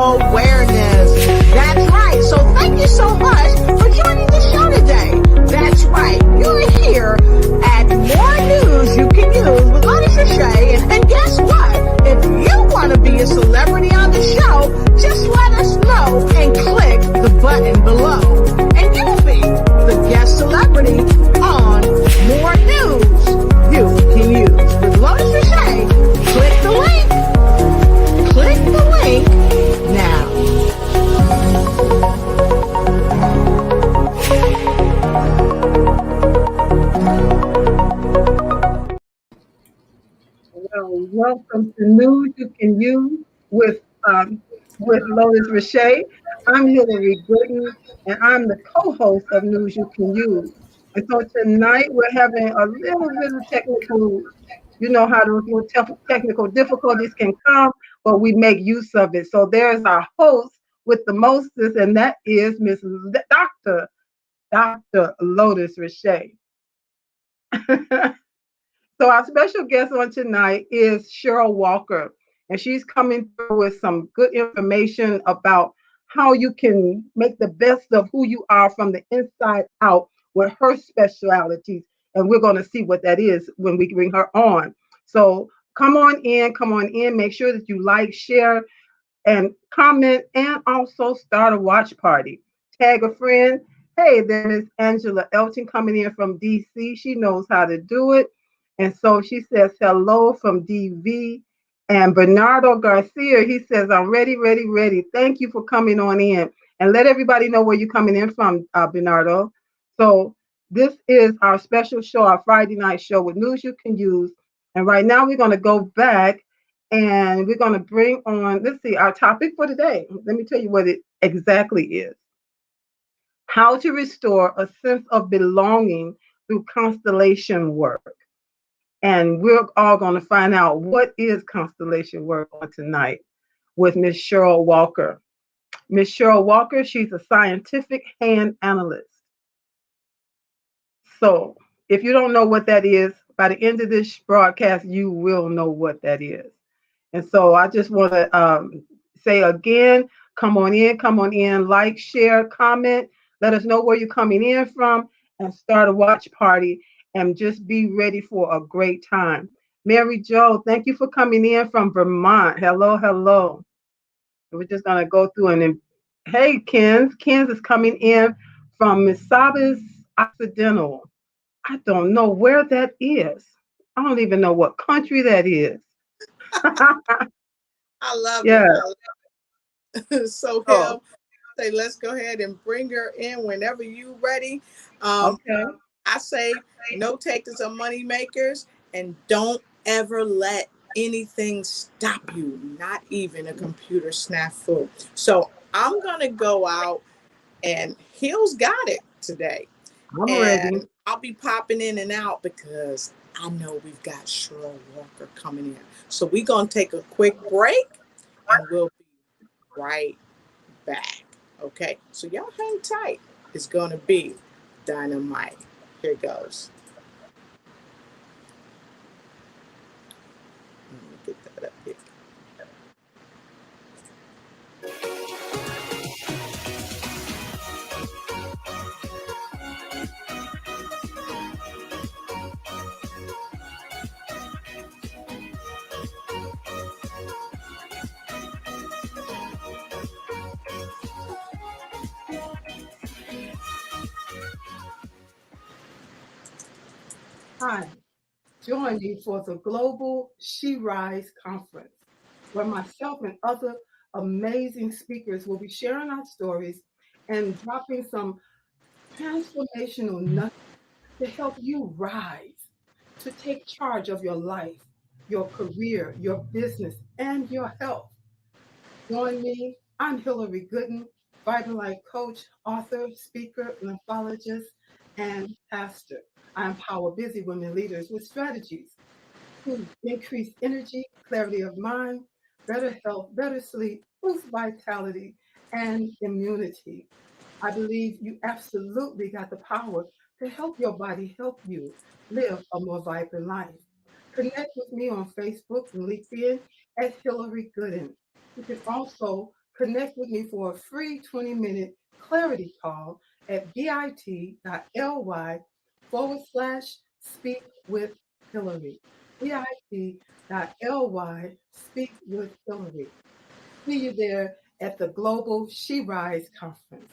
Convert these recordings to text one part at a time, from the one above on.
awareness. That's right. So thank you so much for joining the show today. That's right. You're here at More News You Can Use with Lotus Richey. And guess what? If you want to be a celebrity on the show, just let us know and click the button below. And you'll be the guest celebrity on More News You Can Use with Lotus Richey. Click the link. Click the link now. Well, welcome to News You Can Use with Lotus Richey. I'm Hillary Gooden, and I'm the co-host of News You Can Use. And so tonight we're having a little bit of technical, you know how those little technical difficulties can come, but we make use of it. So there's our host with the mostest, and that is Miss Dr. Lotus Richey. So our special guest on tonight is Cheryl Walker, and she's coming through with some good information about how you can make the best of who you are from the inside out with her specialities. And we're going to see what that is when we bring her on. So come on in. Make sure that you like, share, and comment, and also start a watch party. Tag a friend. Hey, there is Angela Elton coming in from DC. She knows how to do it. And so she says hello from DV. And Bernardo Garcia, he says, I'm ready. Thank you for coming on in. And let everybody know where you're coming in from, Bernardo. So this is our special show, our Friday night show with News You Can Use. And right now we're going to go back and we're going to bring on, let's see, our topic for today. Let me tell you what it exactly is. How to restore a sense of belonging through constellation work. And we're all going to find out what is constellation work on tonight with Miss Cheryl Walker. Miss Cheryl Walker, she's a scientific hand analyst. So if you don't know what that is, by the end of this broadcast, you will know what that is. And so I just want to say again, come on in, like, share, comment, let us know where you're coming in from, and start a watch party, and just be ready for a great time. Mary Jo, thank you for coming in from Vermont. Hello. We're just going to go through and hey, Kens is coming in from Missabi's Occidental. I don't know where that is. I don't even know what country that is. I love it. So Hill, say let's go ahead and bring her in whenever you're ready. Okay. I say no takers are money makers, and don't ever let anything stop you, not even a computer snafu. So I'm gonna go out, and Hill's got it today. I'm ready. I'll be popping in and out because I know we've got Cheryl Walker coming in. So we're gonna take a quick break, and we'll be right back. Okay, so y'all hang tight. It's gonna be dynamite. Here goes. Let me get that up here. Hi, join me for the Global She Rise Conference, where myself and other amazing speakers will be sharing our stories and dropping some transformational nuggets to help you rise, to take charge of your life, your career, your business, and your health. Join me. I'm Hillary Gooden, Vitalite coach, author, speaker, lymphologist, and pastor. I empower busy women leaders with strategies to increase energy, clarity of mind, better health, better sleep, boost vitality, and immunity. I believe you absolutely got the power to help your body help you live a more vibrant life. Connect with me on Facebook and LinkedIn at Hillary Gooden. You can also Connect with me for a free 20-minute clarity call at bit.ly/speak with Hillary. bit.ly/speak with Hillary. See you there at the Global She Rise Conference.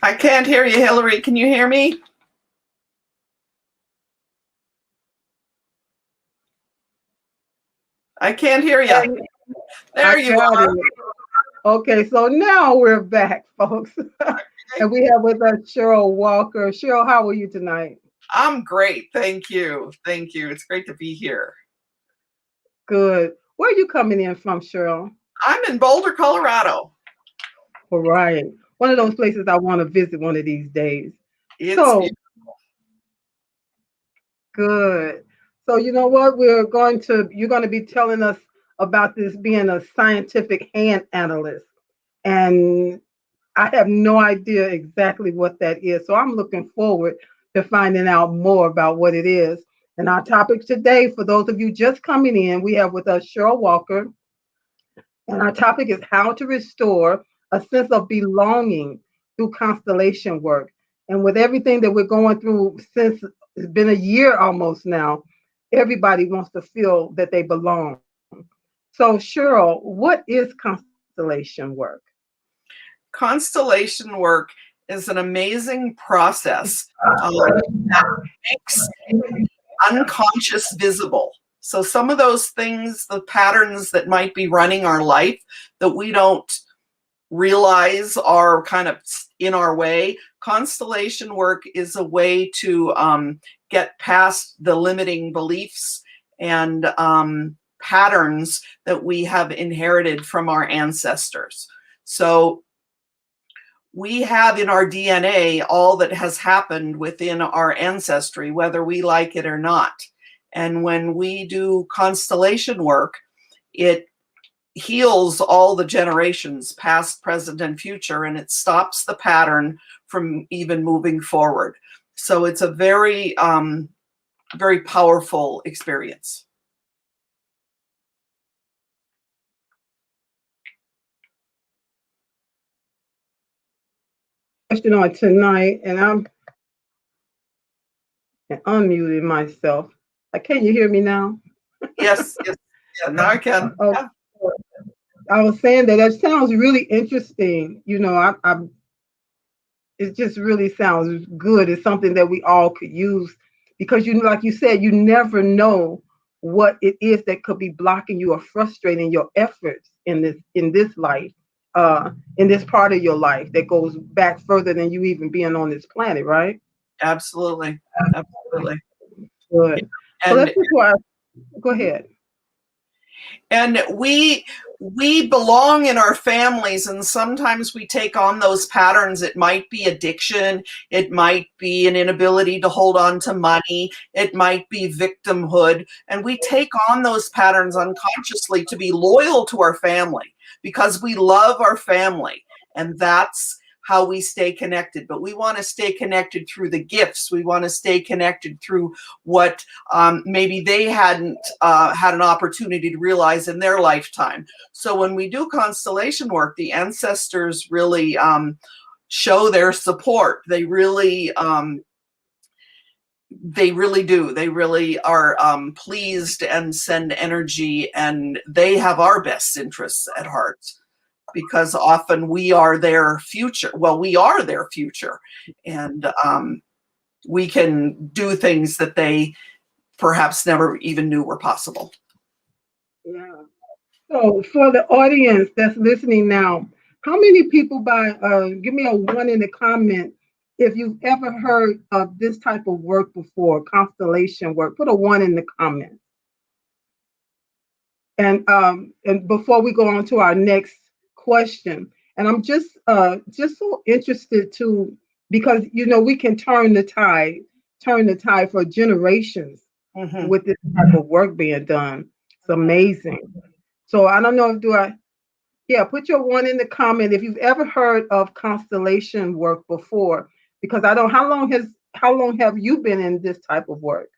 I can't hear you, Hillary. Can you hear me? I can't hear you. There you are. Okay, so now we're back, folks. And we have with us Cheryl Walker. Cheryl, how are you tonight? I'm great. Thank you. Thank you. It's great to be here. Good. Where are you coming in from, Cheryl? I'm in Boulder, Colorado. All right. One of those places I want to visit one of these days. It's so beautiful. Good. So you know what? You're going to be telling us about this being a scientific hand analyst. And I have no idea exactly what that is. So I'm looking forward to finding out more about what it is. And our topic today, for those of you just coming in, we have with us Cheryl Walker. And our topic is how to restore a sense of belonging through constellation work. And with everything that we're going through since it's been a year almost now, everybody wants to feel that they belong. So, Cheryl, what is constellation work? Constellation work is an amazing process that makes unconscious visible. So some of those things, the patterns that might be running our life that we don't realize are kind of in our way, constellation work is a way to get past the limiting beliefs and patterns that we have inherited from our ancestors. So we have in our DNA all that has happened within our ancestry, whether we like it or not. And when we do constellation work, it heals all the generations, past, present, and future, and it stops the pattern from even moving forward. So it's a very, very powerful experience. Question on tonight, and I'm unmuting myself. Can you hear me now? Yes, yes, yeah, now I can. Okay. Yeah. I was saying that sounds really interesting. You know, it just really sounds good. It's something that we all could use because like you said, you never know what it is that could be blocking you or frustrating your efforts in this life, in this part of your life that goes back further than you even being on this planet, right? Absolutely, absolutely. Good. So let's go ahead. And we belong in our families, and sometimes we take on those patterns. It might be addiction, it might be an inability to hold on to money, it might be victimhood, and we take on those patterns unconsciously to be loyal to our family because we love our family, and that's how we stay connected, but we want to stay connected through the gifts. We want to stay connected through what maybe they hadn't had an opportunity to realize in their lifetime. So when we do constellation work, the ancestors really show their support. They really do. They really are pleased and send energy, and they have our best interests at heart, because often we are their future. Well, we are their future, and we can do things that they perhaps never even knew were possible. Yeah. So for the audience that's listening now, how many people give me a 1 in the comment if you've ever heard of this type of work before, constellation work. Put a 1 in the comment. And before we go on to our next question, and I'm just so interested to, because we can turn the tide for generations with this type of work being done. It's amazing. So I don't know if put your 1 in the comment if you've ever heard of constellation work before, because I don't. How long have you been in this type of work?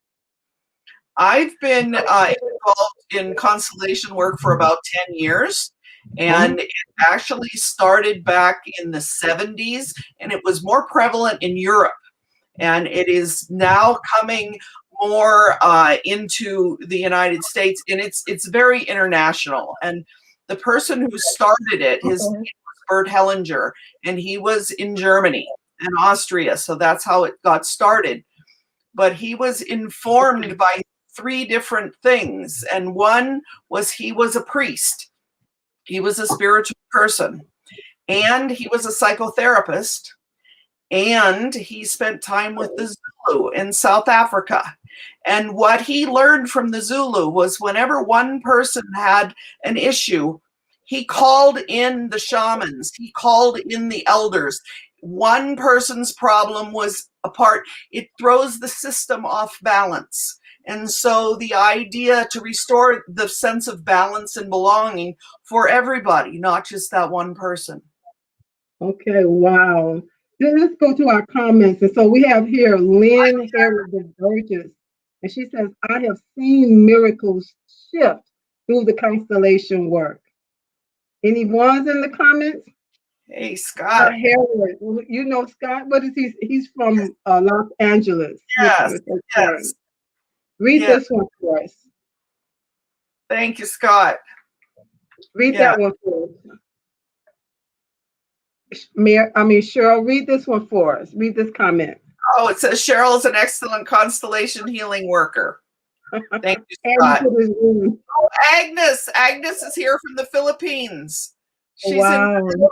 I've been involved in constellation work for about 10 years, and it actually started back in the 70s, and it was more prevalent in Europe, and it is now coming more into the United States, and it's very international. And the person who started it, his name was Bert Hellinger, and he was in Germany and Austria, so that's how it got started. But he was informed by 3 different things, and one was he was a priest, he was a spiritual person, and he was a psychotherapist, and he spent time with the Zulu in South Africa. And what he learned from the Zulu was whenever one person had an issue, he called in the shamans, he called in the elders. One person's problem was apart. It throws the system off balance. And so the idea to restore the sense of balance and belonging for everybody, not just that one person. Okay, wow. Then let's go to our comments. And so we have here Lynn Harrison Burgess, and she says, I have seen miracles shift through the constellation work. Any ones in the comments? Hey, Scott. Harris. You know Scott? What is he? He's from Los Angeles. Yes, yes. Read this one for us. Thank you, Scott. Read that one for us. Cheryl, read this one for us. Read this comment. Oh, it says Cheryl is an excellent constellation healing worker. Thank you, Scott. Oh, Agnes. Agnes is here from the Philippines. She's in.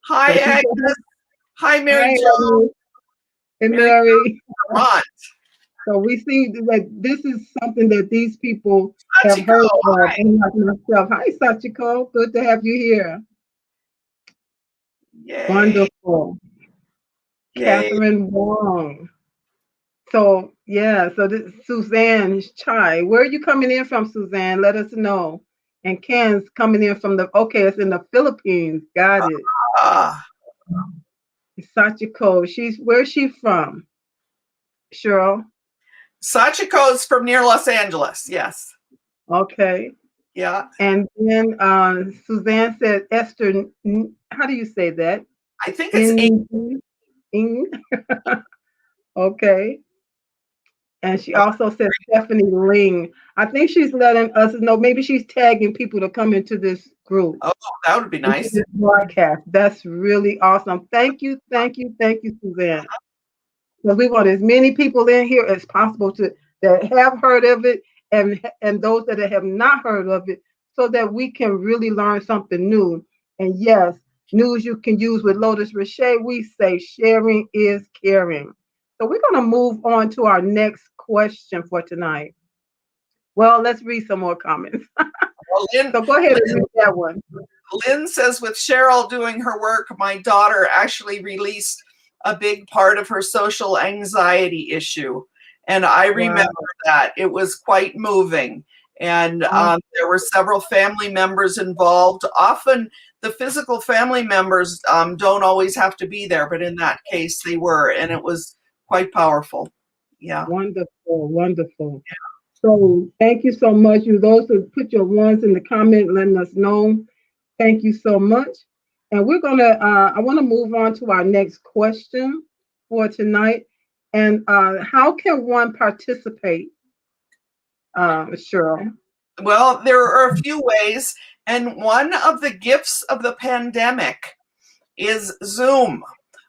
Hi, Agnes. Hi, Mary Jo. And Mary. So we see that this is something that these people have heard of. And like myself. Hi, Sachiko. Good to have you here. Yay. Wonderful. Yay. Catherine Wong. So so this is Suzanne Chai. Where are you coming in from, Suzanne? Let us know. And Ken's coming in from it's in the Philippines. Got it. Sachiko. Where's she from? Cheryl? Sachiko is from near Los Angeles. Yes. Okay. Yeah. And then Suzanne said, Esther, how do you say that? I think it's Ing. Okay. And she also said Stephanie Ling. I think she's letting us know, maybe she's tagging people to come into this group. Oh, that would be nice. This broadcast. That's really awesome. Thank you, Suzanne. Because we want as many people in here as possible that have heard of it and those that have not heard of it, so that we can really learn something new. And yes, news you can use with Lotus Richey. We say sharing is caring. So we're going to move on to our next question for tonight. Well, let's read some more comments. Well, Lynn, so go ahead and read that one. Lynn says, with Cheryl doing her work, my daughter actually released a big part of her social anxiety issue. And I remember that. It was quite moving. And there were several family members involved. Often the physical family members don't always have to be there, but in that case they were, and it was quite powerful. Yeah. Wonderful, wonderful. So thank you so much. You those who put your ones in the comment letting us know. Thank you so much. And we're gonna I want to move on to our next question for tonight. And how can one participate, Cheryl? Well, there are a few ways, and one of the gifts of the pandemic is Zoom.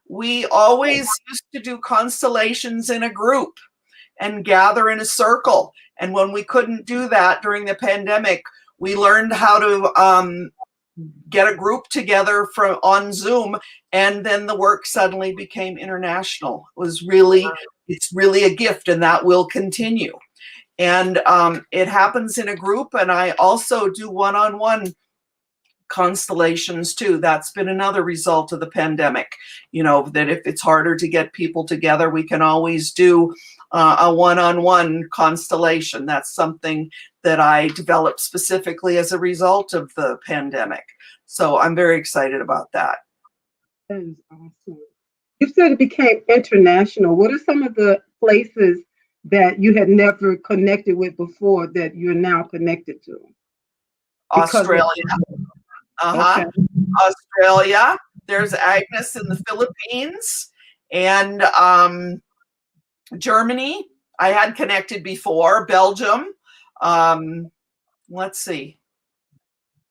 We always used to do constellations in a group and gather in a circle. And when we couldn't do that during the pandemic, we learned how to get a group together on Zoom, and then the work suddenly became international. It's really a gift, and that will continue. And it happens in a group, and I also do one-on-one constellations too. That's been another result of the pandemic, that if it's harder to get people together, we can always do a one-on-one constellation. That's something that I developed specifically as a result of the pandemic. So I'm very excited about that. That is awesome. You said it became international. What are some of the places that you had never connected with before that you're now connected to? Australia. Okay. Australia. There's Agnes in the Philippines, and Germany. I had connected before. Belgium. Let's see.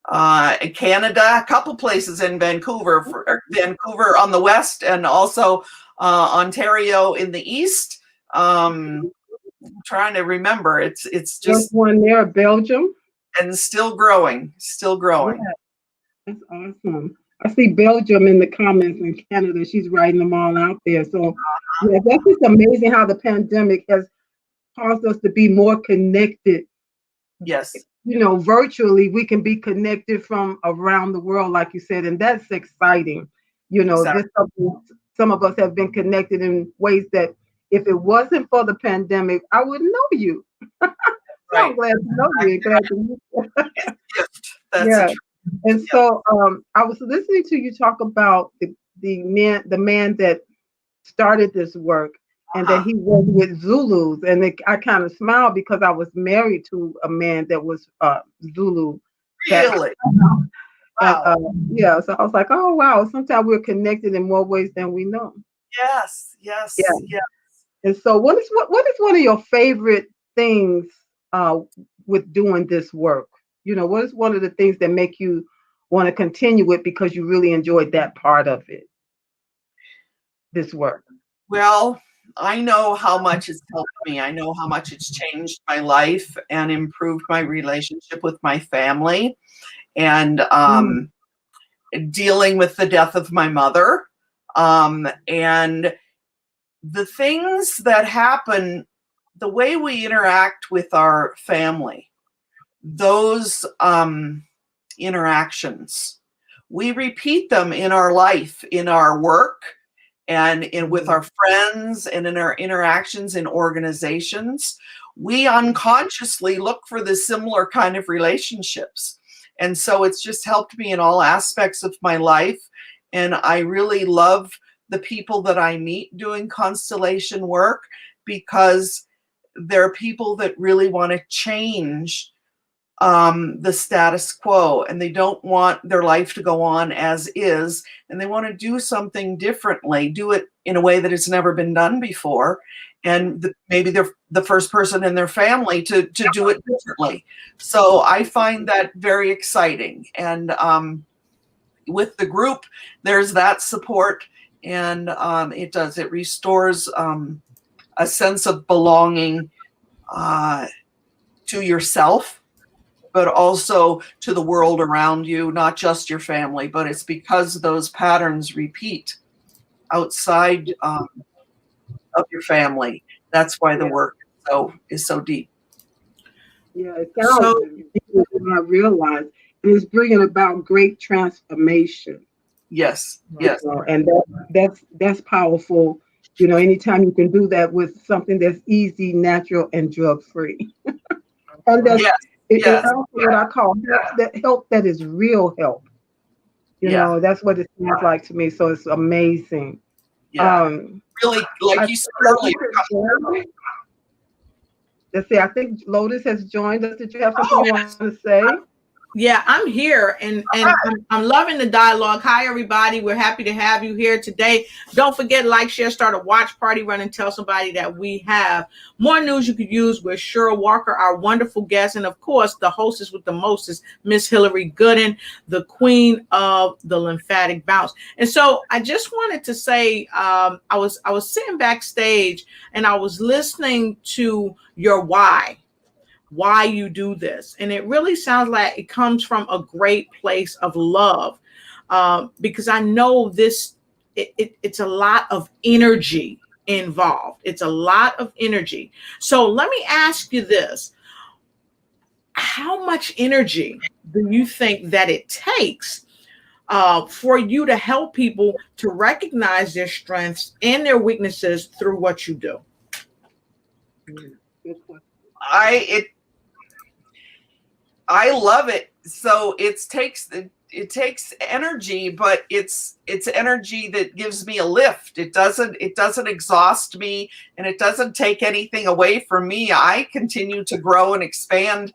Canada, a couple places in Vancouver, Vancouver on the west, and also Ontario in the east. I'm trying to remember. It's just There's one there, Belgium, and still growing. Yeah, that's awesome. I see Belgium in the comments in Canada. She's writing them all out there. So yeah, that's just amazing how the pandemic has caused us to be more connected. Yes. Virtually we can be connected from around the world, like you said, and that's exciting. Exactly. Some of us have been connected in ways that if it wasn't for the pandemic, I wouldn't know you. So Right. I'm glad to know you. Glad to meet you. That's Yeah. a truth. And so I was listening to you talk about the man that started this work, and that he worked with Zulus, and I kind of smiled because I was married to a man that was Zulu. Really? And, Wow. yeah, so I was like, oh wow, sometimes we're connected in more ways than we know. Yes. Yeah. Yeah. And so what is one of your favorite things with doing this work? What is one of the things that make you want to continue it because you really enjoyed that part of it, this work? Well, I know how much it's helped me. I know how much it's changed my life and improved my relationship with my family, and dealing with the death of my mother, and the things that happen, the way we interact with our family, those interactions, we repeat them in our life, in our work, and with our friends, and in our interactions in organizations. We unconsciously look for the similar kind of relationships. And so it's just helped me in all aspects of my life. And I really love the people that I meet doing constellation work, because they're people that really want to change the status quo, and they don't want their life to go on as is, and they want to do something differently, do it in a way that it's never been done before, and maybe they're the first person in their family to do it differently. So I find that very exciting, and with the group there's that support, and it restores a sense of belonging to yourself, but also to the world around you, not just your family, but it's because those patterns repeat outside of your family. That's why the work is so deep. Yeah, it sounds deeper than I realized. And it's bringing about great transformation. Yes. And that's powerful. Anytime you can do that with something that's easy, natural, and drug free. And that's Yes. it's also what I call help that is real help. You Yeah. know, that's what it sounds like to me. So it's amazing. Yeah. Really, I like you think said Lotus earlier. has joined. Let's see. I think Lotus has joined us. Did you have something Oh, you want to say? yeah, I'm here and I'm loving the dialogue. Hi, everybody. We're happy to have you here today. Don't forget, like, share, start a watch party, run and tell somebody that we have more news you could use with Cheryl Walker, our wonderful guest. And of course, the hostess with the mostest, Miss Hillary Gooden, the queen of the lymphatic bounce. And so I just wanted to say, I was sitting backstage and I was listening to your why you do this. And it really sounds like it comes from a great place of love, because I know it's a lot of energy involved. It's a lot of energy. So let me ask you this. How much energy do you think that it takes for you to help people to recognize their strengths and their weaknesses through what you do? Good question. I love it. So it takes energy, but it's energy that gives me a lift. It doesn't exhaust me, and it doesn't take anything away from me. I continue to grow and expand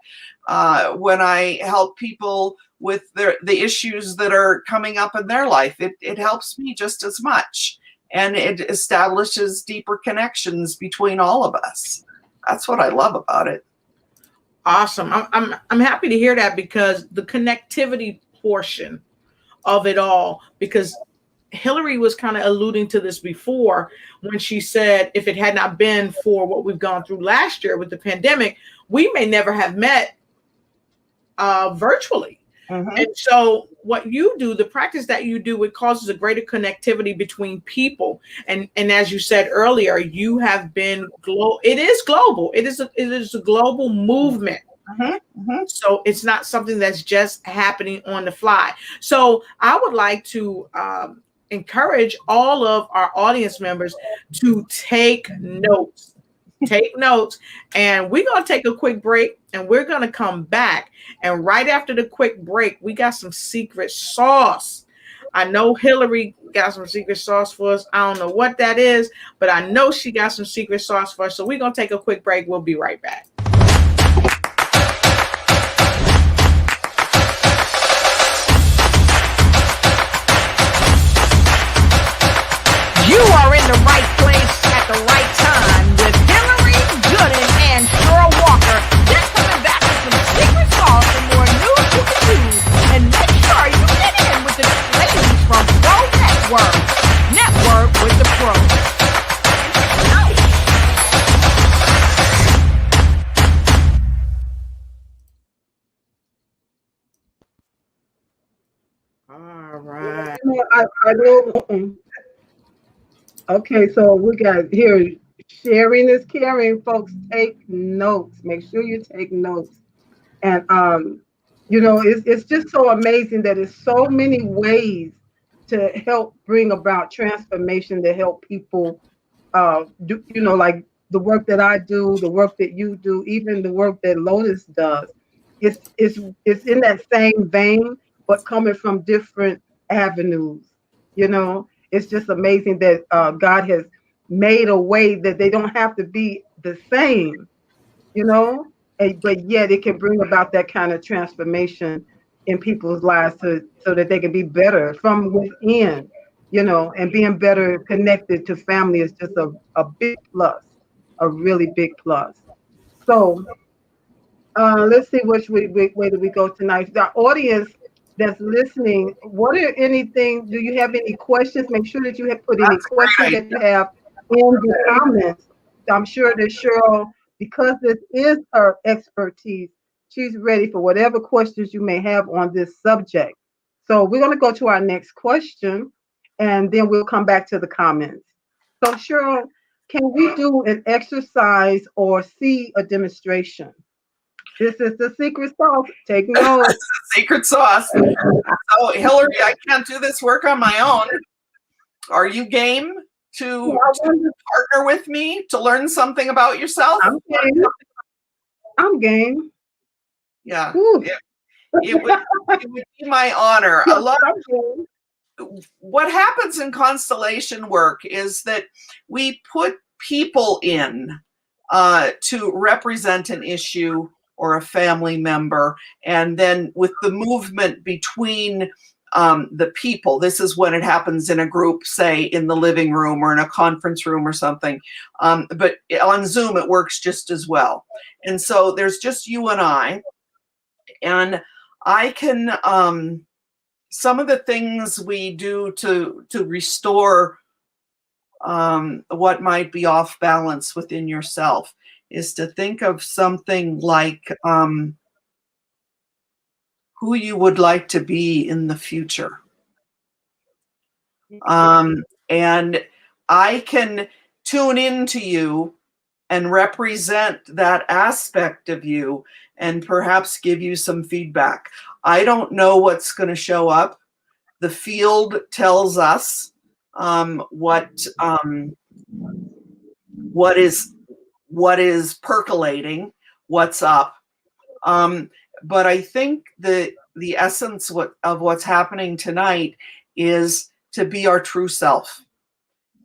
when I help people with the issues that are coming up in their life. It helps me just as much, and it establishes deeper connections between all of us. That's what I love about it. Awesome. I'm happy to hear that, because the connectivity portion of it all, because Hillary was kind of alluding to this before when she said if it had not been for what we've gone through last year with the pandemic, we may never have met virtually. Mm-hmm. And so what you do, the practice that you do, it causes a greater connectivity between people. And as you said earlier, you have been it is global. It is a global movement. Mm-hmm. Mm-hmm. So it's not something that's just happening on the fly. So I would like to encourage all of our audience members to take notes. Take notes, and we're going to take a quick break, and we're going to come back. And right after the quick break, we got some secret sauce. I know Hillary got some secret sauce for us. I don't know what that is, but I know she got some secret sauce for us. So we're going to take a quick break. We'll be right back. You are in the right place at the right time with Hillary Gooden and Cheryl Walker. They're coming back with some secret sauce and more news you can use. And make sure you get in with the ladies from Pro Network. Network with the pros. All right. I will. Okay, so we got here sharing is caring, folks. Take notes. Make sure you take notes. And you know, it's just so amazing that there's so many ways to help bring about transformation to help people do, you know, like the work that I do, the work that you do, even the work that Lotus does. It's in that same vein, but coming from different avenues. You know, it's just amazing that God has made a way that they don't have to be the same. You know, but yet it can bring about that kind of transformation in people's lives so that they can be better from within. You know, and being better connected to family is just a big plus, a really big plus. So let's see which way do we go tonight. The audience that's listening, what are anything? Do you have any questions? Make sure that you have put any That's a questions great that you have in the comments. I'm sure that Cheryl, because this is her expertise, she's ready for whatever questions you may have on this subject. So we're going to go to our next question, and then we'll come back to the comments. So Cheryl, can we do an exercise or see a demonstration? This is the secret sauce. Take notes. Secret sauce. So Hillary, I can't do this work on my own. Are you game to partner with me to learn something about yourself? I'm game. I'm game. Yeah. Whew. Yeah. it would be my honor. A lot. What happens in constellation work is that we put people in to represent an issue or a family member, and then with the movement between the people, this is when it happens in a group, say in the living room or in a conference room or something, but on Zoom it works just as well. And so there's just you and I can some of the things we do to restore what might be off balance within yourself is to think of something like who you would like to be in the future. And I can tune into you and represent that aspect of you and perhaps give you some feedback. I don't know what's going to show up. The field tells us what is percolating, what's up. But I think the essence of what's happening tonight is to be our true self,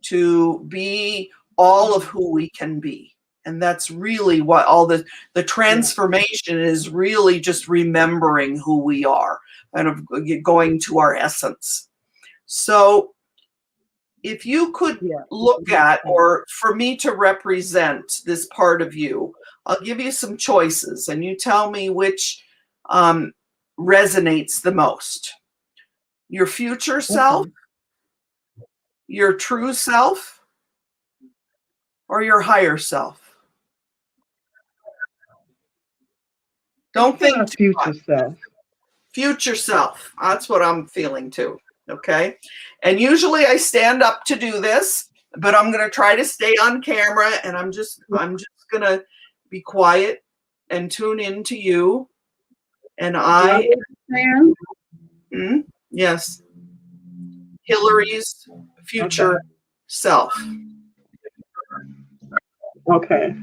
to be all of who we can be. And that's really what all the transformation is, really just remembering who we are, kind of going to our essence. So if you could look at, or for me to represent this part of you, I'll give you some choices and you tell me which resonates the most. Your future self, your true self, or your higher self? Don't think too much. Future self. Future self. That's what I'm feeling too. Okay. And usually I stand up to do this, but I'm going to try to stay on camera, and I'm just going to be quiet and tune into you. And I am, yes, Hillary's future self. Okay.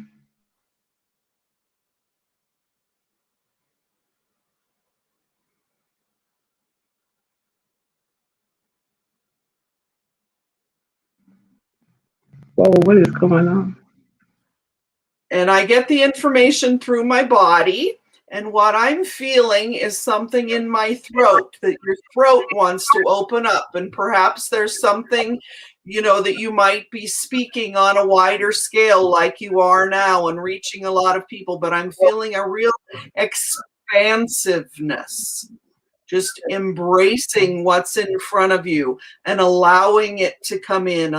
Whoa, what is going on? And I get the information through my body, and what I'm feeling is something in my throat, that your throat wants to open up, and perhaps there's something, that you might be speaking on a wider scale like you are now and reaching a lot of people, but I'm feeling a real expansiveness, just embracing what's in front of you and allowing it to come in,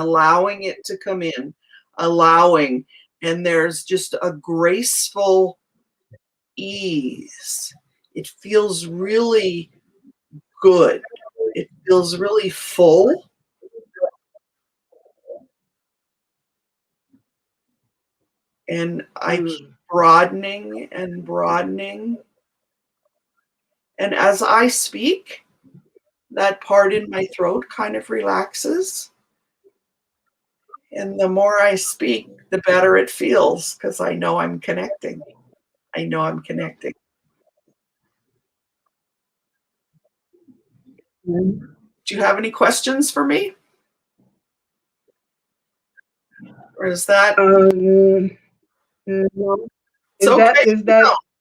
allowing. And there's just a graceful ease. It feels really good. It feels really full. And I keep broadening and broadening. And as I speak, that part in my throat kind of relaxes. And the more I speak, the better it feels, because I know I'm connecting. Do you have any questions for me? Or is that? No.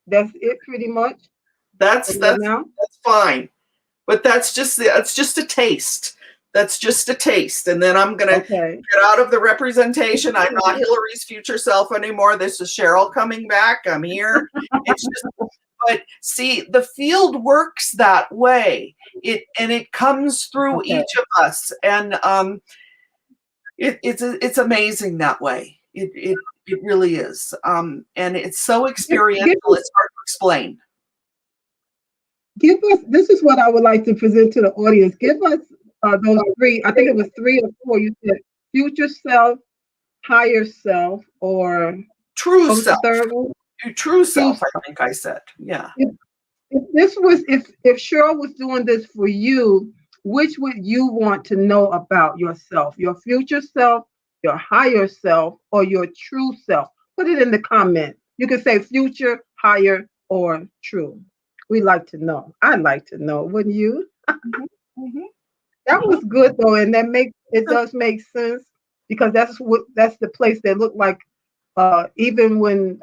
That's it pretty much? That's fine. But that's just a taste. That's just a taste. And then I'm going to get out of the representation. I'm not Hillary's future self anymore. This is Cheryl coming back. I'm here. But see, the field works that way. It comes through each of us. And it's amazing that way. It really is. And it's so experiential, it's hard to explain. Give us, this is what I would like to present to the audience. Give us those three, I think it was 3 or 4. You said future self, higher self, or true self. The third one? True self, I think I said. Yeah. If Cheryl was doing this for you, which would you want to know about yourself? Your future self, your higher self, or your true self? Put it in the comment. You can say future, higher, or true. We like to know. I'd like to know, wouldn't you? Mhm, mhm, That mhm. was good though, and it does make sense because that's the place that looked like even when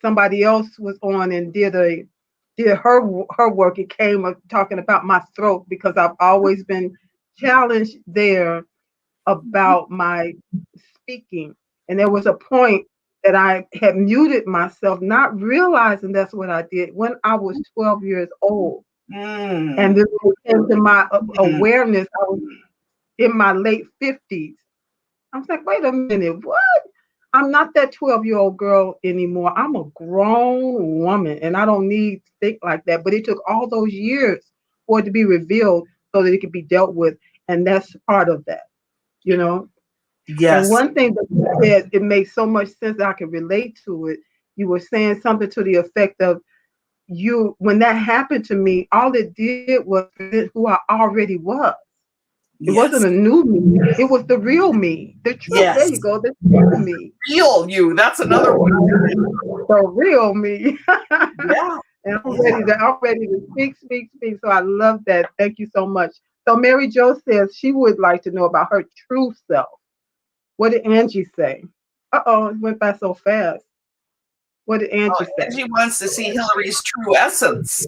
somebody else was on and did her work, it came up talking about my throat because I've always been challenged there about my speaking. And there was a point that I had muted myself, not realizing that's what I did when I was 12 years old. And Mm, then when it came to my mm. awareness, I was in my late 50s. I was like, wait a minute, what? I'm not that 12-year-old girl anymore. I'm a grown woman and I don't need to think like that. But it took all those years for it to be revealed so that it could be dealt with. And that's part of that, you know? And Yes. one thing that you said, it makes so much sense that I can relate to it. You were saying something to the effect of you, when that happened to me, all it did was present who I already was. It wasn't Yes. a new me. It was the real me. The truth. There you Yes. go. The true me. Real you. That's another one. The real me. Yeah. And Yeah. I'm ready to speak, speak, speak. So I love that. Thank you so much. So Mary Jo says she would like to know about her true self. What did Angie say? Uh-oh, it went by so fast. What did Oh, Angie say? Angie wants to see Hillary's true essence.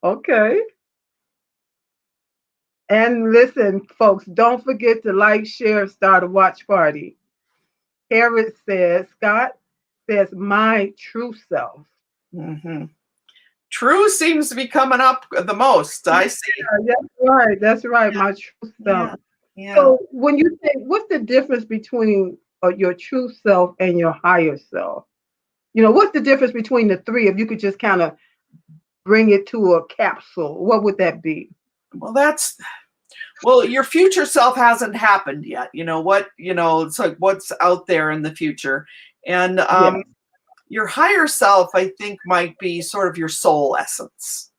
Okay. And listen, folks, don't forget to like, share, start a watch party. Harriet says, Scott says, my true self. Hmm. True seems to be coming up the most. Yeah, I see. that's right. That's right. My true self. Yeah. Yeah. So when you say, what's the difference between your true self and your higher self? What's the difference between the three? If you could just kind of bring it to a capsule, what would that be? Well, well, your future self hasn't happened yet. It's like what's out there in the future. And Yes. your higher self, I think, might be sort of your soul essence.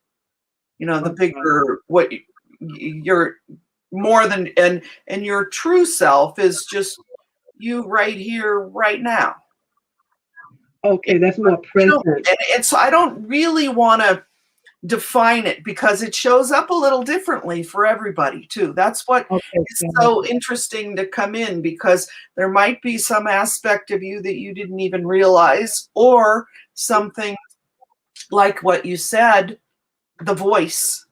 The Okay. bigger what you're more than and your true self is just you right here, right now. Okay, that's more present. And so I don't really want to define it because it shows up a little differently for everybody too. That's what Okay. is so interesting to come in because there might be some aspect of you that you didn't even realize, or something like what you said, the voice.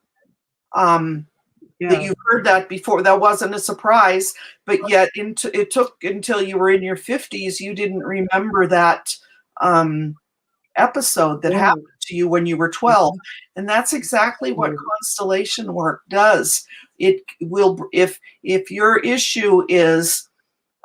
That Yeah. you've heard that before. That wasn't a surprise, but yet it took until you were in your 50s, you didn't remember that episode that Yeah. happened to you when you were 12. And that's exactly what Yeah. constellation work does. It will, if your issue is,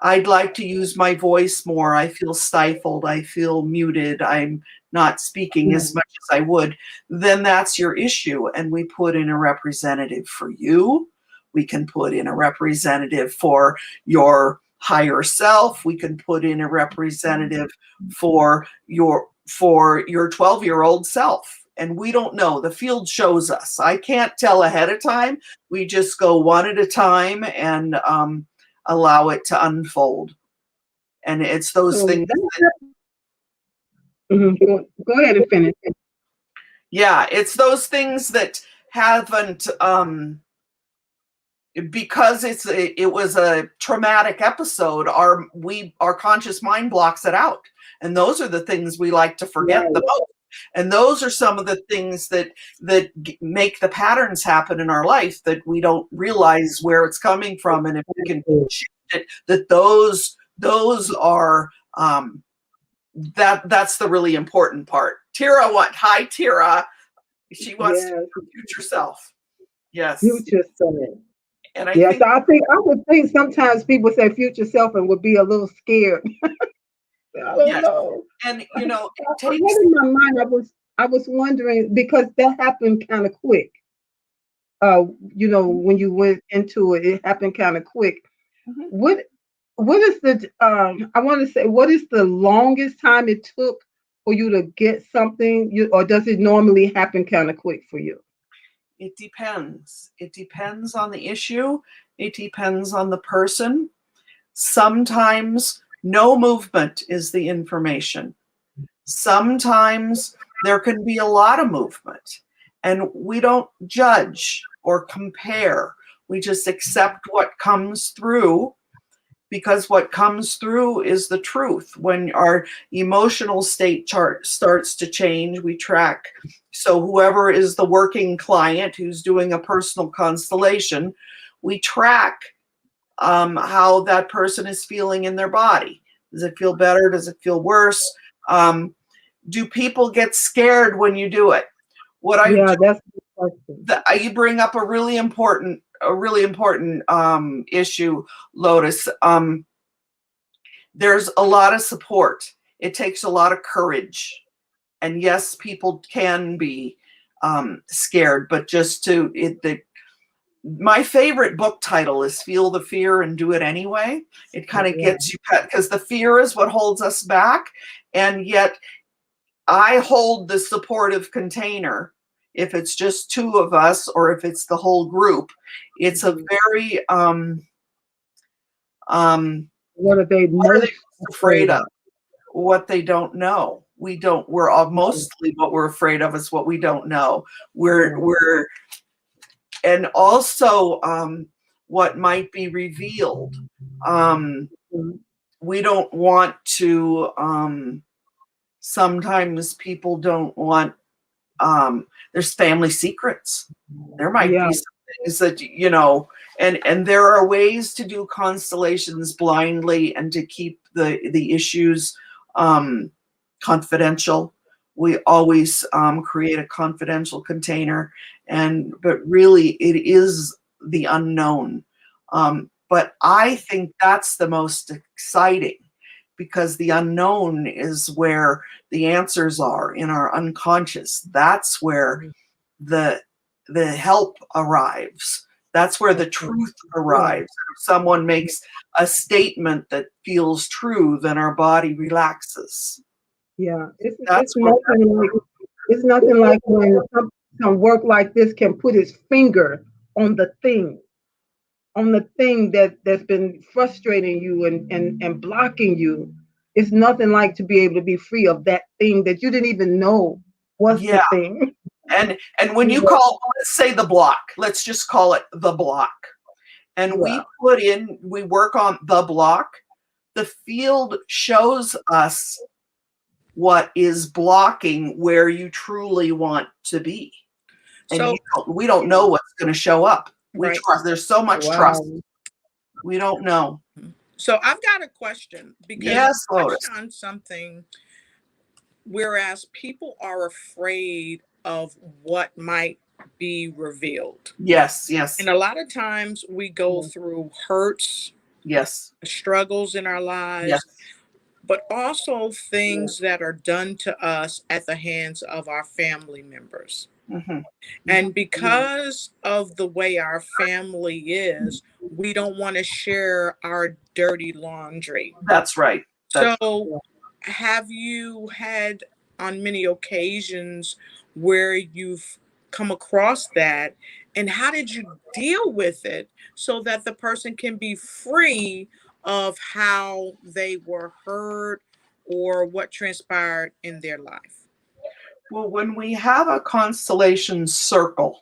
I'd like to use my voice more, I feel stifled, I feel muted, I'm not speaking as much as I would, then that's your issue. And we put in a representative for you. We can put in a representative for your higher self. We can put in a representative for your 12-year-old self. And we don't know. The field shows us. I can't tell ahead of time. We just go one at a time and allow it to unfold. And it's those So things. go ahead and finish. Yeah, it's those things that haven't because it was a traumatic episode. Our conscious mind blocks it out, and those are the things we like to forget Right. the most. And those are some of the things that make the patterns happen in our life that we don't realize where it's coming from. And if we can shift it, that those are that's the really important part. Tira, what? Hi, Tira. She wants to Yes. know her future self. Yes, Future self. and I Yes, think I would think sometimes people say future self and would be a little scared. I don't yes, know. and it I takes. had in my mind, I was wondering because that happened kind of quick. When you went into it, it happened kind of quick. Mhm. What what is the I want to say what is the longest time it took for you to get something, or does it normally happen kind of quick for you? It depends. It depends on the issue. It depends on the person. Sometimes no movement is the information. Sometimes there can be a lot of movement. And we don't judge or compare. We just accept what comes through, because what comes through is the truth. When our emotional state chart starts to change, we track. So whoever is the working client who's doing a personal constellation, we track how that person is feeling in their body. Does it feel better? Does it feel worse? Do people get scared when you do it? What I Yeah, do, that's the question. you bring up a really important issue, Lotus. There's a lot of support. It takes a lot of courage, and yes, people can be scared, but just to my favorite book title is Feel the Fear and Do It Anyway. It kind of gets you, because the fear is what holds us back, and yet I hold the supportive container. If it's just two of us or if it's the whole group, it's a very What are they what are most they afraid of? What they don't know. We're all mostly what we're afraid of is what we don't know. And also what might be revealed. We don't want to, sometimes people don't want, there's family secrets. There might be some things that, and there are ways to do constellations blindly and to keep the issues confidential. We always create a confidential container, but really it is the unknown. But I think that's the most exciting, because the unknown is where the answers are, in our unconscious. That's where the help arrives. That's where the truth arrives. If someone makes a statement that feels true, then our body relaxes. Yeah, it's nothing like when some work like this can put his finger on the thing, that's been frustrating you and blocking you. It's nothing like to be able to be free of that thing that you didn't even know was the thing. And when you call, let's say the block, let's just call it the block. And we work on the block. The field shows us what is blocking where you truly want to be. And we don't know what's going to show up. We trust. There's so much trust. We don't know. So I've got a question, because you touched on something, whereas people are afraid of what might be revealed. Yes. And a lot of times we go through hurts, struggles in our lives, but also things that are done to us at the hands of our family members. And because of the way our family is, we don't want to share our dirty laundry. That's right. So have you had on many occasions where you've come across that, and how did you deal with it so that the person can be free of how they were hurt or what transpired in their life? Well, when we have a constellation circle,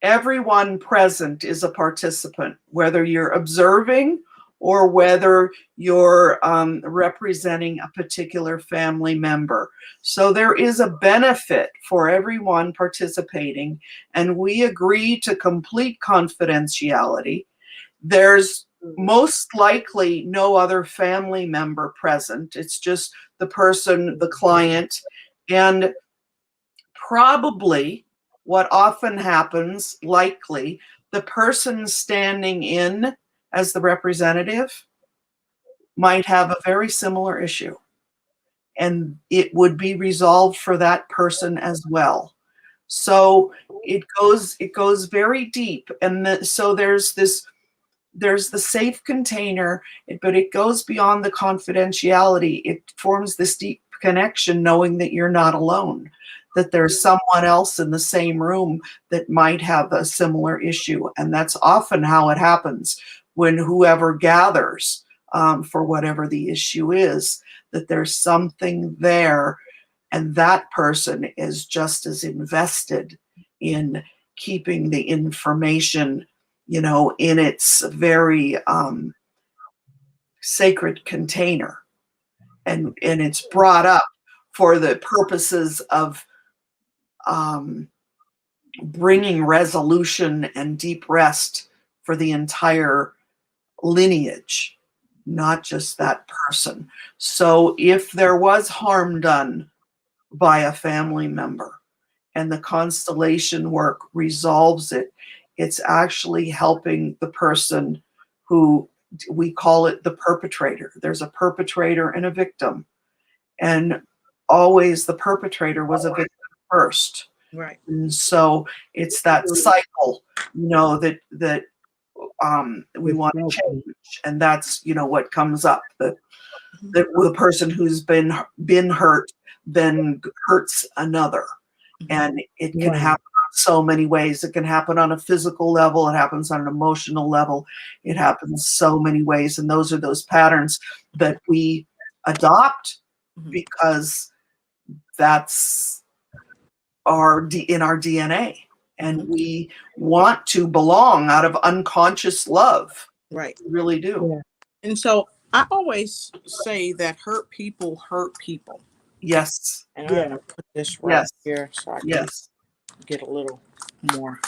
everyone present is a participant, whether you're observing or whether you're representing a particular family member. So there is a benefit for everyone participating, and we agree to complete confidentiality. There's most likely no other family member present. It's just the person, the client, and probably what often happens, likely, the person standing in as the representative might have a very similar issue, and it would be resolved for that person as well. So it goes very deep, and so there's the safe container, but it goes beyond the confidentiality. It forms this deep connection, knowing that you're not alone, that there's someone else in the same room that might have a similar issue. And that's often how it happens when whoever gathers for whatever the issue is, that there's something there And that person is just as invested in keeping the information, in its very sacred container. And it's brought up for the purposes of bringing resolution and deep rest for the entire lineage, not just that person. So if there was harm done by a family member and the constellation work resolves it, it's actually helping the person who, we call it the perpetrator. There's a perpetrator and a victim. And always the perpetrator was a victim first. Right. And so it's that cycle, that we want to change. And that's, what comes up, that the person who's been hurt then hurts another. And it can happen so many ways. It can happen on a physical level. It happens on an emotional level. It happens so many ways. And those are those patterns that we adopt because that's in our DNA. And we want to belong out of unconscious love. Right. We really do. Yeah. And so I always say that hurt people hurt people. Yes. And I'm going to put this right here so I can get a little more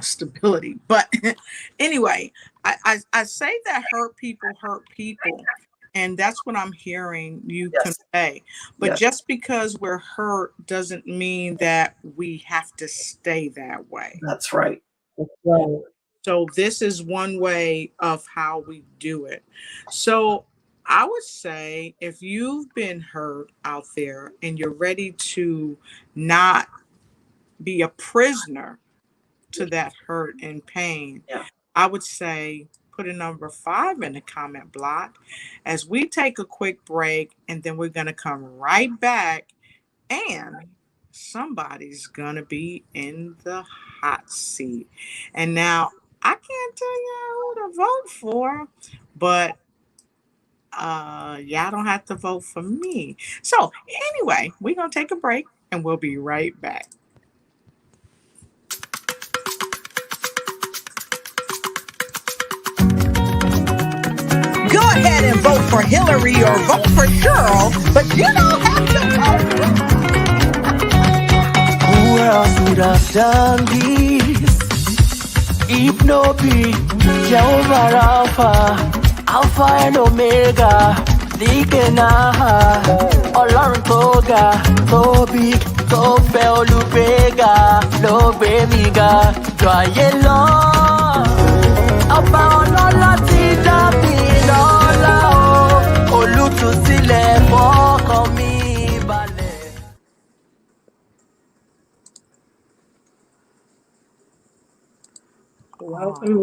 stability. But anyway, I say that hurt people hurt people. And that's what I'm hearing you convey. But just because we're hurt doesn't mean that we have to stay that way. That's right. That's right. So this is one way of how we do it. So I would say if you've been hurt out there and you're ready to not be a prisoner to that hurt and pain, I would say put a number 5 in the comment block as we take a quick break, and then we're going to come right back and somebody's going to be in the hot seat. And now I can't tell you who to vote for, but y'all don't have to vote for me. So anyway, we're going to take a break and we'll be right back. Go ahead and vote for Hillary or vote for Cheryl, but you don't have to vote. Who else would have done this? If no be Jehovah Alpha and Omega, Dikena, Ọlọ́run tó ga, tó big, tó fẹ́ olùgbéga, ló gbé mi ga, jọ ayé lọ. Ọba ọlọ́lá ti dá mi lọ́lá o, olùtúsílẹ̀ fọ́kàn mi balẹ̀.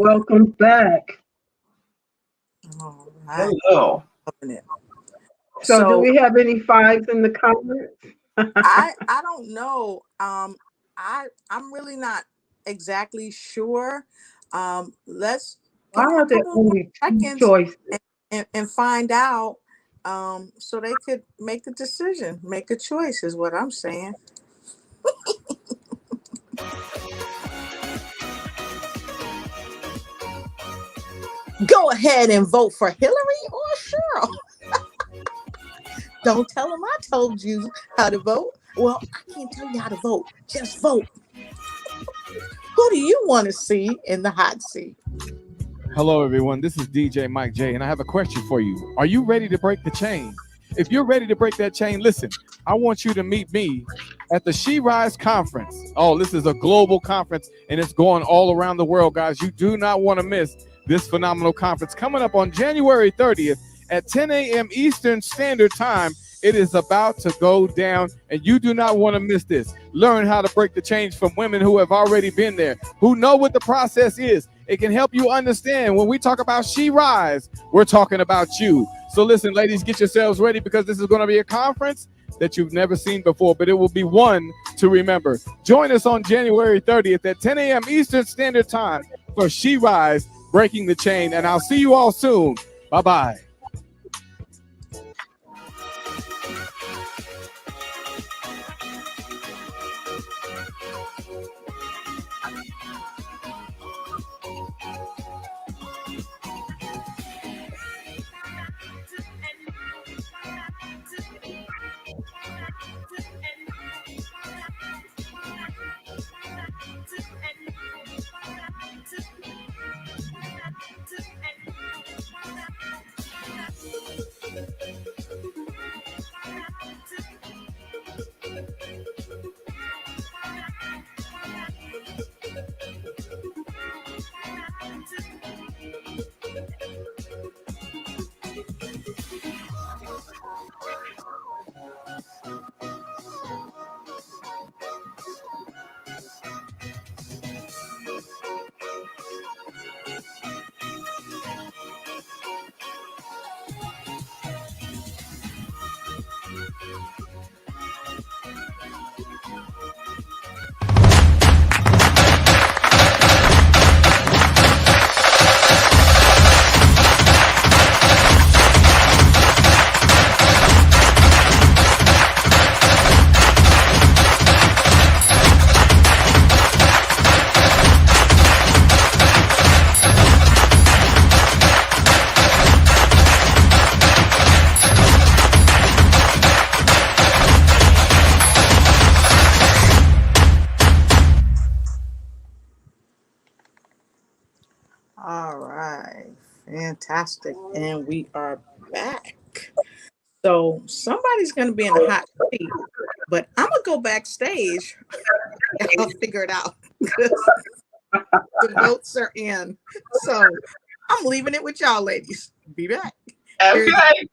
Welcome back. All right. Hello. So do we have any 5s in the comments? I don't know. I'm really not exactly sure. Let's Why are there only 2 choices? and find out so they could make a decision, make a choice is what I'm saying. Go ahead and vote for Hillary or Cheryl. Don't tell them I told you how to vote. Well, I can't tell you how to vote. Just vote. Who do you want to see in the hot seat? Hello, everyone. This is DJ Mike J, and I have a question for you. Are you ready to break the chain? If you're ready to break that chain, listen, I want you to meet me at the She Rise conference. Oh, this is a global conference, and it's going all around the world, guys. You do not want to miss this phenomenal conference coming up on January 30th at 10 a.m. Eastern Standard Time. It is about to go down, and you do not want to miss this. Learn how to break the chains from women who have already been there, who know what the process is. It can help you understand when we talk about She Rise, we're talking about you. So listen, ladies, get yourselves ready because this is going to be a conference that you've never seen before, but it will be one to remember. Join us on January 30th at 10 a.m. Eastern Standard Time for She Rise, Breaking the Chain, and I'll see you all soon. Bye-bye. All right. Fantastic. And we are back. So somebody's going to be in the hot seat, but I'm going to go backstage. I'll figure it out because the votes are in. So I'm leaving it with y'all ladies. Be back. Okay.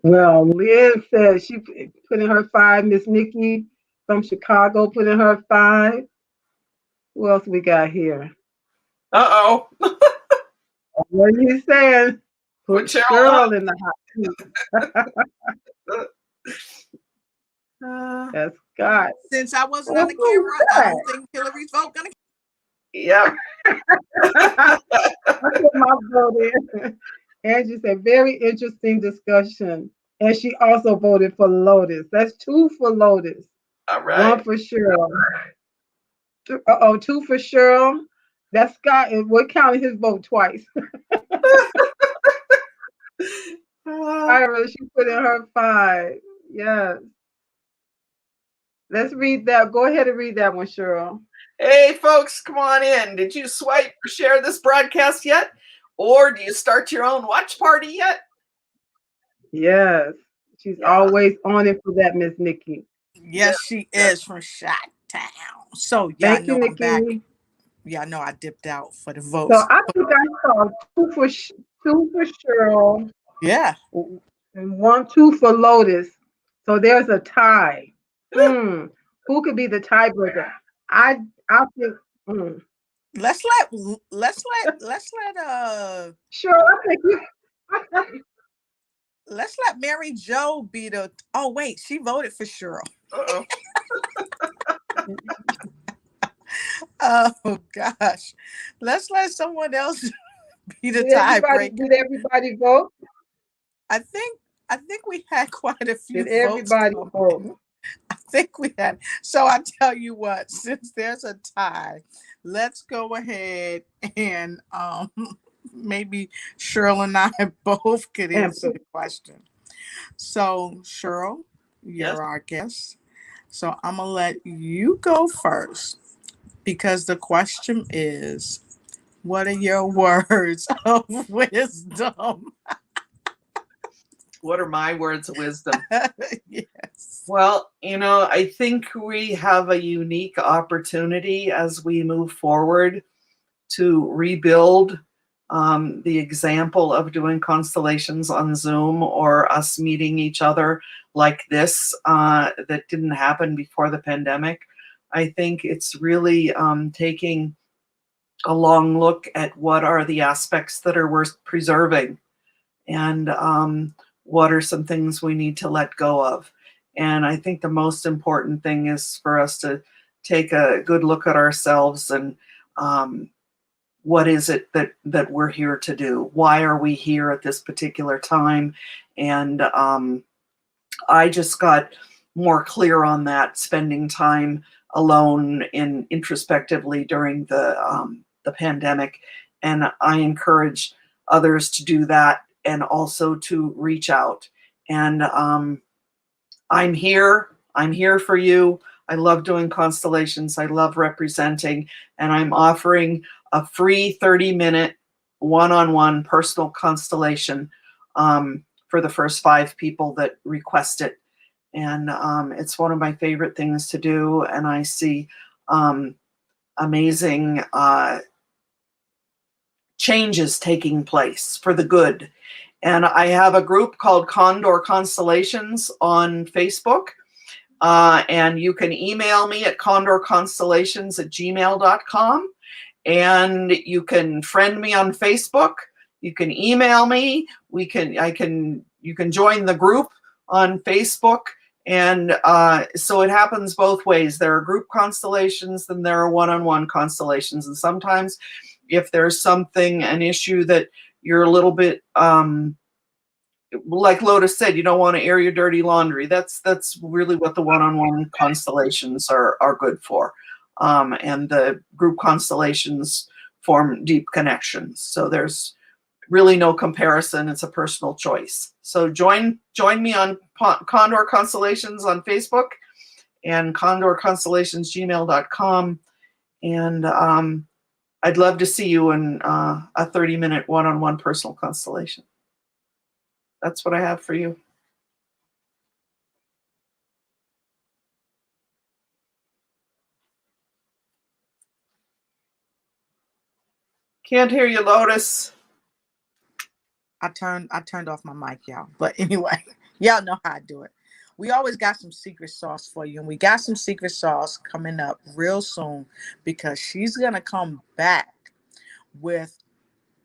Well, Liz says she put in her 5. Miss Nikki from Chicago put in her 5. Who else we got here? Uh-oh. What are you saying? Put Cheryl in the hot seat. That's Scott. Since I wasn't on the camera, I don't think Hillary's vote gonna. Yeah. I put my vote in. Angie said, very interesting discussion. And she also voted for Lotus. That's 2 for Lotus. All right. 1 for Cheryl. 2 for Cheryl. That's Scott. We're counting his vote twice. Ira, she put in her 5. Yes. Let's read that. Go ahead and read that one, Cheryl. Hey, folks, come on in. Did you swipe or share this broadcast yet? Or do you start your own watch party yet? Yes. She's always on it for that, Miss Nikki. Yes, she is from Chi-Town. So, Thank you, I'm Nikki. back. Yeah, I know I dipped out for the votes. So I think I saw 2 for Cheryl. Yeah. And 2 for Lotus. So there's a tie. Who could be the tiebreaker? I think. Let's let Sure, I think you. let's let Mary Jo be the. Oh wait, she voted for Cheryl. Uh-oh. Oh gosh, let's let someone else be the tiebreaker. Did everybody vote? I think we had quite a few. Did everybody vote? I think we had. So I tell you what, since there's a tie, let's go ahead and maybe Cheryl and I both could answer the question. So Cheryl, you're our guest. So I'm gonna let you go first because the question is, what are your words of wisdom? What are my words of wisdom? Yes. Well, I think we have a unique opportunity as we move forward to rebuild the example of doing constellations on Zoom or us meeting each other like this that didn't happen before the pandemic. I think it's really taking a long look at what are the aspects that are worth preserving and what are some things we need to let go of. And I think the most important thing is for us to take a good look at ourselves and what is it that we're here to do? Why are we here at this particular time? And I just got more clear on that, spending time alone and introspectively during the pandemic. And I encourage others to do that and also to reach out. And I'm here for you. I love doing constellations. I love representing, and I'm offering a free 30-minute one-on-one personal constellation for the first 5 people that request it. And it's one of my favorite things to do. And I see amazing changes taking place for the good. And I have a group called Condor Constellations on Facebook. And you can email me at condorconstellations@gmail.com. And you can friend me on Facebook. You can email me. You can join the group on Facebook. And so it happens both ways. There are group constellations, then there are one-on-one constellations. And sometimes if there's an issue that you're a little bit, like Lotus said, you don't want to air your dirty laundry. That's really what the one-on-one constellations are good for. And the group constellations form deep connections. So there's really no comparison. It's a personal choice. So join me on Condor Constellations on Facebook and condorconstellationsgmail.com. And I'd love to see you in a 30-minute one-on-one personal constellation. That's what I have for you. Can't hear you, Lotus. I turned off my mic, y'all. But anyway, y'all know how I do it. We always got some secret sauce for you, and we got some secret sauce coming up real soon because she's gonna come back with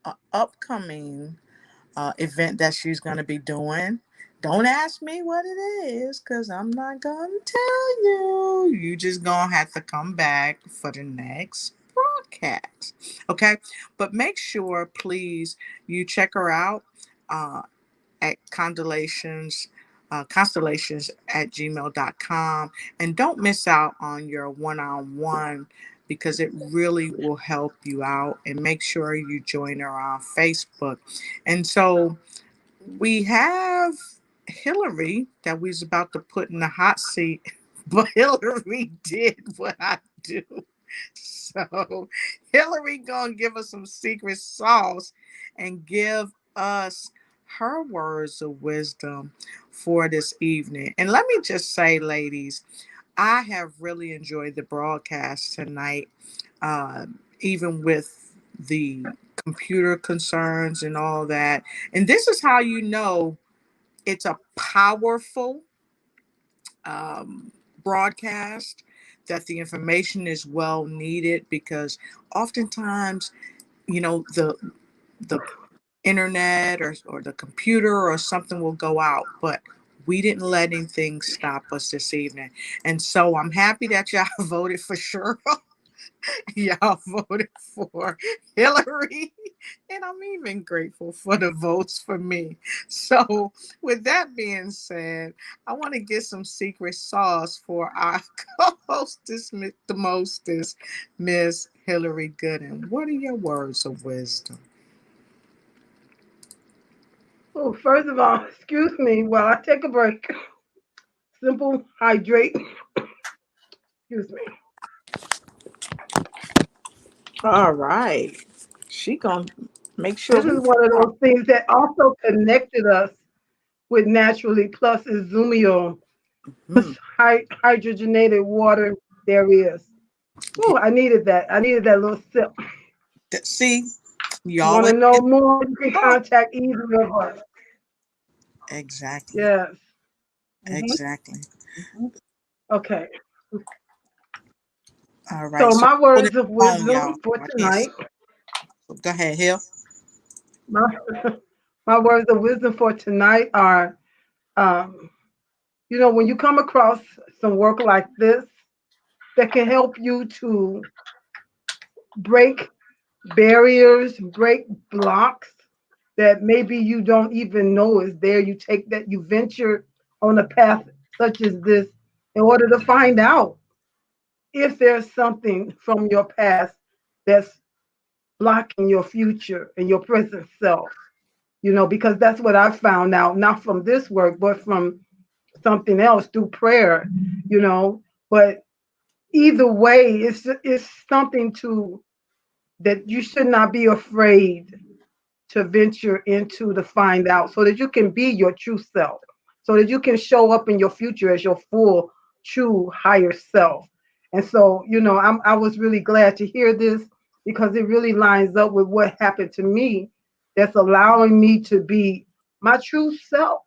an upcoming event that she's gonna be doing. Don't ask me what it is, because I'm not gonna tell you. You just gonna have to come back for the next broadcast. Okay? But make sure, please, you check her out at constellations at gmail.com. And don't miss out on your one-on-one because it really will help you out. And make sure you join her on Facebook. And so we have Hillary that we was about to put in the hot seat, but Hillary did what I do. So Hillary gonna give us some secret sauce and give us her words of wisdom for this evening. And let me just say, ladies, I have really enjoyed the broadcast tonight, even with the computer concerns and all that. And this is how you know it's a powerful broadcast, that the information is well needed, because oftentimes, the internet or the computer or something will go out, but we didn't let anything stop us this evening. And so I'm happy that y'all voted for Cheryl. Y'all voted for Hillary, and I'm even grateful for the votes for me. So, with that being said, I want to get some secret sauce for our co-hostess, the mostest, Miss Hillary Gooden. What are your words of wisdom? Oh, first of all, excuse me while I take a break. Simple, hydrate. Excuse me. All right. She gonna make sure This is one of those things that also connected us with Naturally Plus is Zumio, most hydrogenated water there is. Oh, I needed that. I needed that little sip. see. You Y'all want to ain't know more? You can contact either of us. exactly. Yes. Exactly. Okay. All right. So So my hold it words of on, y'all. wisdom for I can't see. tonight. Go ahead, Hill. My, my words of wisdom for tonight are, um, when you come across some work like this that can help you to break barriers, break blocks that maybe you don't even know is there. You venture on a path such as this in order to find out if there's something from your past that's blocking your future and your present self. Because that's what I found out, not from this work, but from something else through prayer, you know. But either way, it's something to that you should not be afraid to venture into to find out, so that you can be your true self, so that you can show up in your future as your full, true, higher self. And so, I was really glad to hear this because it really lines up with what happened to me that's allowing me to be my true self.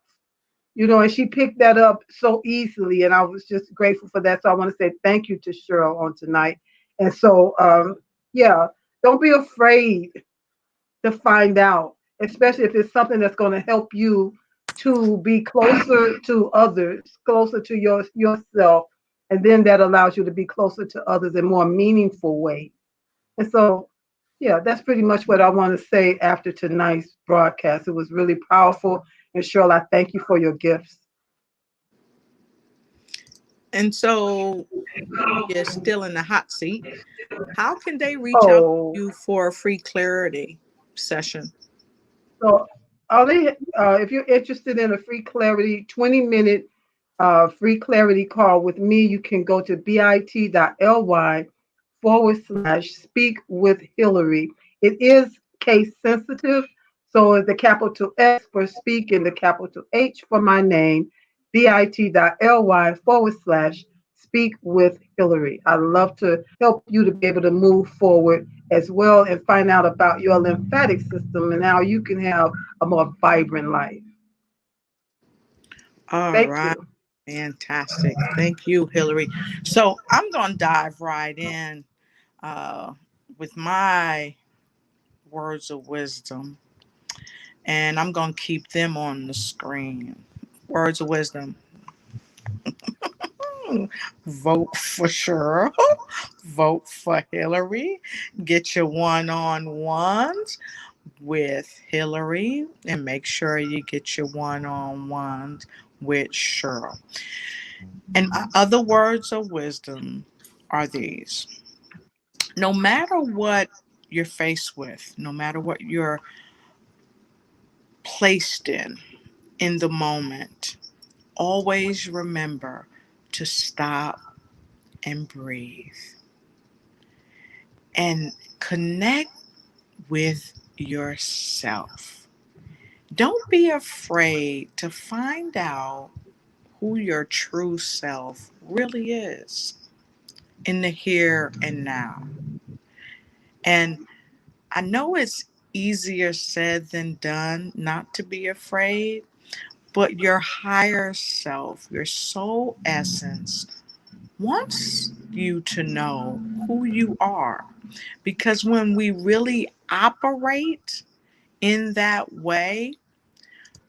And she picked that up so easily, and I was just grateful for that. So I want to say thank you to Cheryl on tonight. And so, yeah, don't be afraid to find out, especially if it's something that's going to help you to be closer to others, closer to yourself, and then that allows you to be closer to others in more meaningful ways. And so, yeah, that's pretty much what I want to say after tonight's broadcast. It was really powerful. And Cheryl, I thank you for your gifts. And so you're still in the hot seat. How can they reach out Oh, to you for a free clarity session? so if you're interested in a free clarity, 20-minute free clarity call with me, you can go to bit.ly speak with Hillary. It is case sensitive. So the capital S for speak and the capital H for my name, bit.ly/ speak with Hillary. I'd love to help you to be able to move forward as well and find out about your lymphatic system and how you can have a more vibrant life. All Thank right. you. Fantastic. Thank you, Hillary. So I'm going to dive right in uh, with my words of wisdom, and I'm going to keep them on the screen. Words of wisdom. Vote for Cheryl. Vote for Hillary. Get your one-on-ones with Hillary, and make sure you get your one-on-ones with Cheryl. And my other words of wisdom are these. No matter what you're faced with, no matter what you're placed in the moment, always remember to stop and breathe and connect with yourself. Don't be afraid to find out who your true self really is in the here and now. And I know it's easier said than done not to be afraid, but your higher self, your soul essence, wants you to know who you are. Because when we really operate in that way,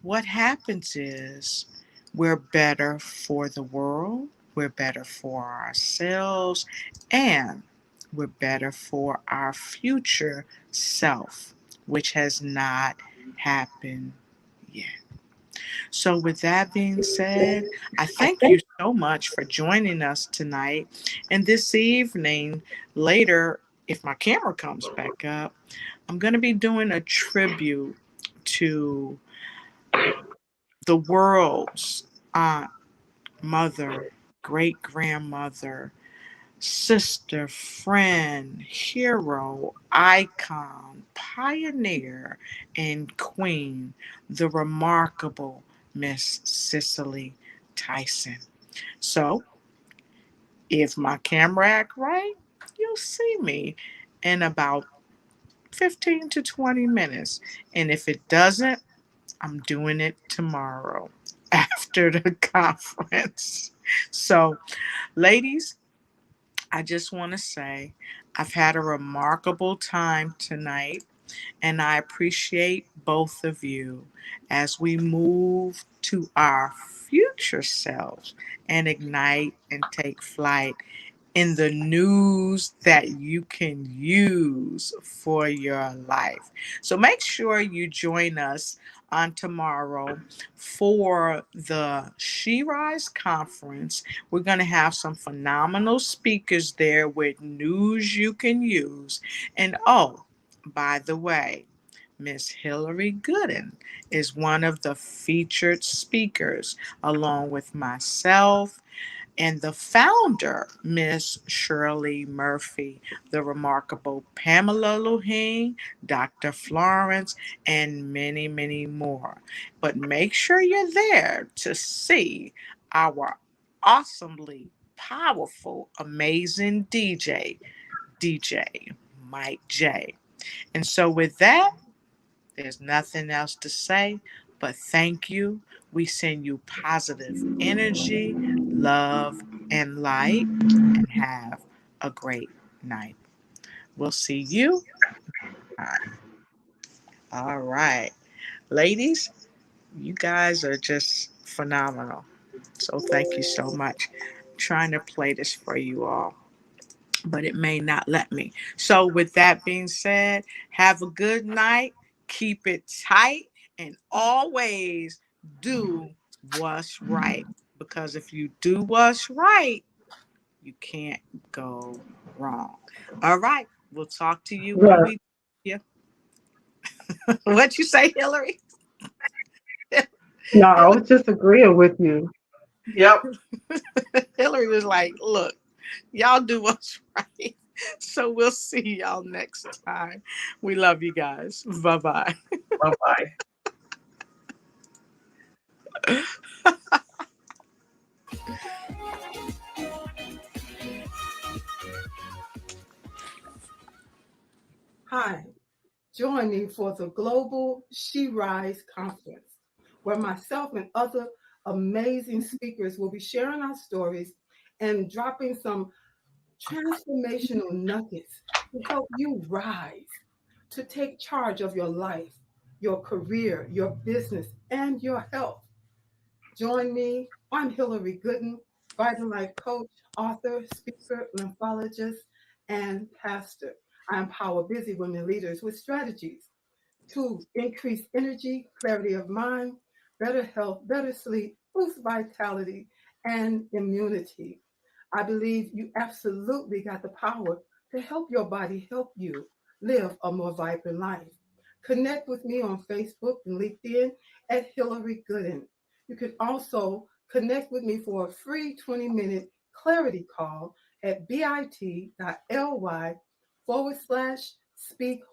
what happens is we're better for the world, we're better for ourselves, and we're better for our future self, which has not happened yet. So, with that being said, I thank you so much for joining us tonight. And this evening, later, if my camera comes back up, I'm going to be doing a tribute to the world's aunt, mother, great grandmother, sister, friend, hero, icon, pioneer, and queen, the remarkable Miss Cicely Tyson. So, if my camera act right, you'll see me in about 15 to 20 minutes. And if it doesn't, I'm doing it tomorrow after the conference. So, ladies, I just want to say I've had a remarkable time tonight, and I appreciate both of you as we move to our future selves and ignite and take flight in the news that you can use for your life. So make sure you join us on tomorrow for the She Rise conference. We're going to have some phenomenal speakers there with news you can use. And oh, by the way, Miss Hillary Gooden is one of the featured speakers, along with myself and the founder, Miss Shirley Murphy, the remarkable Pamela Luheen, Dr. Florence, and many, many more. But make sure you're there to see our awesomely powerful, amazing DJ Mike J. And so, with that, there's nothing else to say but thank you. We send you positive energy, love, and light, and have a great night. We'll see you. All right. Ladies, you guys are just phenomenal. So thank you so much. I'm trying to play this for you all, but it may not let me. So, with that being said, have a good night, keep it tight, and always do what's right. Because if you do what's right, you can't go wrong. All right, we'll talk to you when Right. we. Yeah. What you say, Hillary? No, I Hillary, was just agreeing with you. Yep. Hillary was like, "Look, y'all do what's right." So we'll see y'all next time. We love you guys. Bye-bye. Bye-bye. Hi, join me for the Global She Rise Conference, where myself and other amazing speakers will be sharing our stories and dropping some transformational nuggets to help you rise, to take charge of your life, your career, your business, and your health. Join me. I'm Hillary Gooden, Vital Life Coach, author, speaker, lymphologist, and pastor. I empower busy women leaders with strategies to increase energy, clarity of mind, better health, better sleep, boost vitality, and immunity. I believe you absolutely got the power to help your body help you live a more vibrant life. Connect with me on Facebook and LinkedIn at Hillary Gooden. You can also connect with me for a free 20-minute clarity call at bit.ly/speak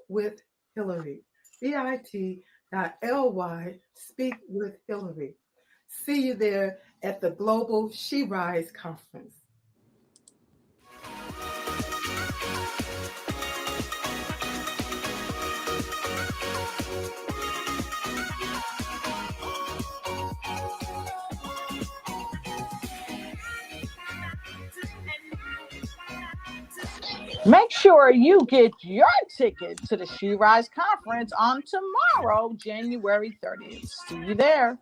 with Hillary. bit.ly/speak with Hillary. See you there at the Global She Rise Conference. Make sure you get your ticket to the She Rise Conference on tomorrow, January 30th. See you there.